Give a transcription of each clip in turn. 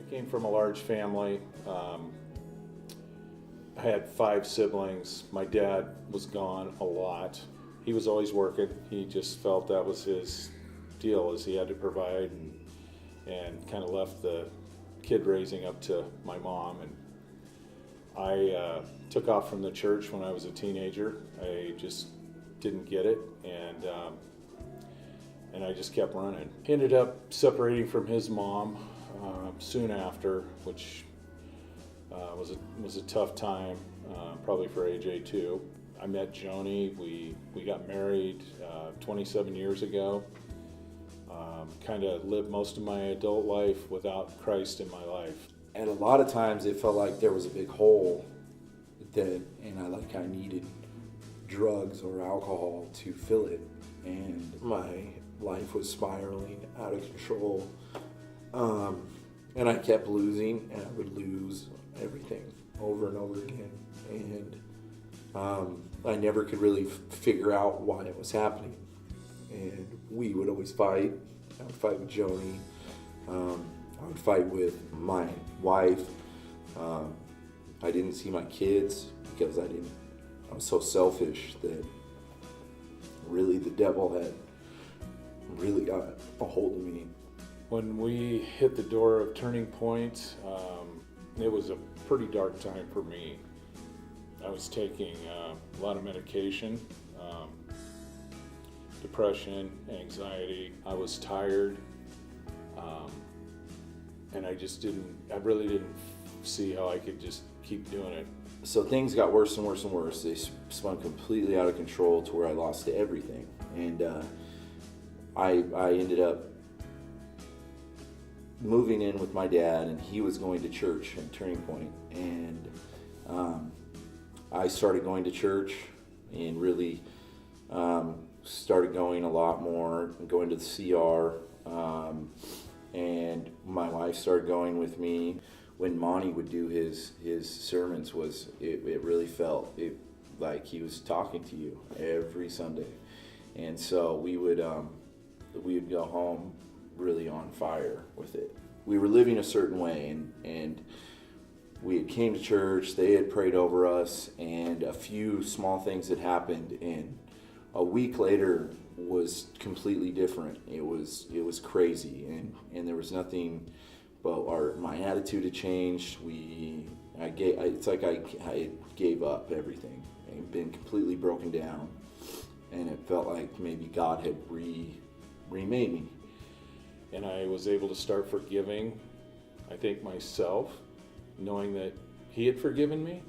Came from a large family. I had 5 siblings. My dad was gone a lot. He was always working. He just felt that was his deal, is he had to provide, and kind of left the kid raising up to my mom. And I took off from the church when I was a teenager. I just didn't get it, and I just kept running. Ended up separating from his mom soon after, which was a tough time, probably for AJ too. I met Joni. We got married 27 years ago. Kind of lived most of my adult life without Christ in my life. And a lot of times it felt like there was a big hole and I needed drugs or alcohol to fill it. And my life was spiraling out of control. And I kept losing, and I would lose everything over and over again. And I never could really figure out why it was happening. And we would always fight. I would fight with Joni. I would fight with my wife. I didn't see my kids because I was so selfish that really the devil had really got a hold of me. When we hit the door of Turning Point, it was a pretty dark time for me. I was taking a lot of medication, depression, anxiety. I was tired, and I really didn't see how I could just keep doing it. So things got worse and worse and worse. They spun completely out of control to where I lost everything. And I ended up moving in with my dad, and he was going to church in Turning Point. And I started going to church and really started going a lot more, going to the CR. And my wife started going with me. When Monty would do his sermons, it really felt like he was talking to you every Sunday. And so we would go home really on fire with it. We were living a certain way, and we had came to church, they had prayed over us, and a few small things had happened, and a week later was completely different. It was crazy, and there was nothing, but my attitude had changed. It's like I gave up everything and been completely broken down, and it felt like maybe God had remade me. And I was able to start forgiving, I think, myself, knowing that he had forgiven me,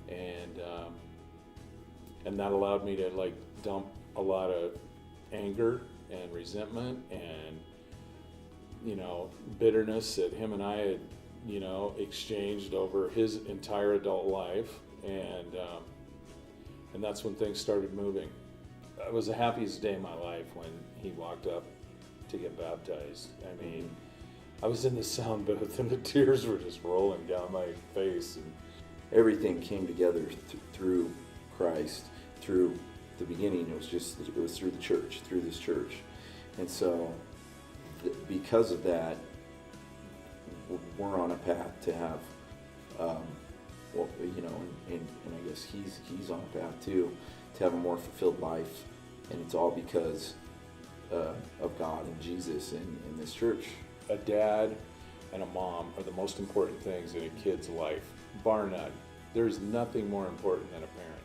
and that allowed me to dump a lot of anger and resentment and bitterness that him and I had exchanged over his entire adult life, and that's when things started moving. It was the happiest day of my life when he walked up to get baptized. I mean, I was in the sound booth and the tears were just rolling down my face. And everything came together through Christ. Through the beginning, it was through the church, through this church. And so because of that, we're on a path to have, and I guess he's on a path too, to have a more fulfilled life. And it's all because of God and Jesus and this church. A dad and a mom are the most important things in a kid's life, bar none. There's nothing more important than a parent.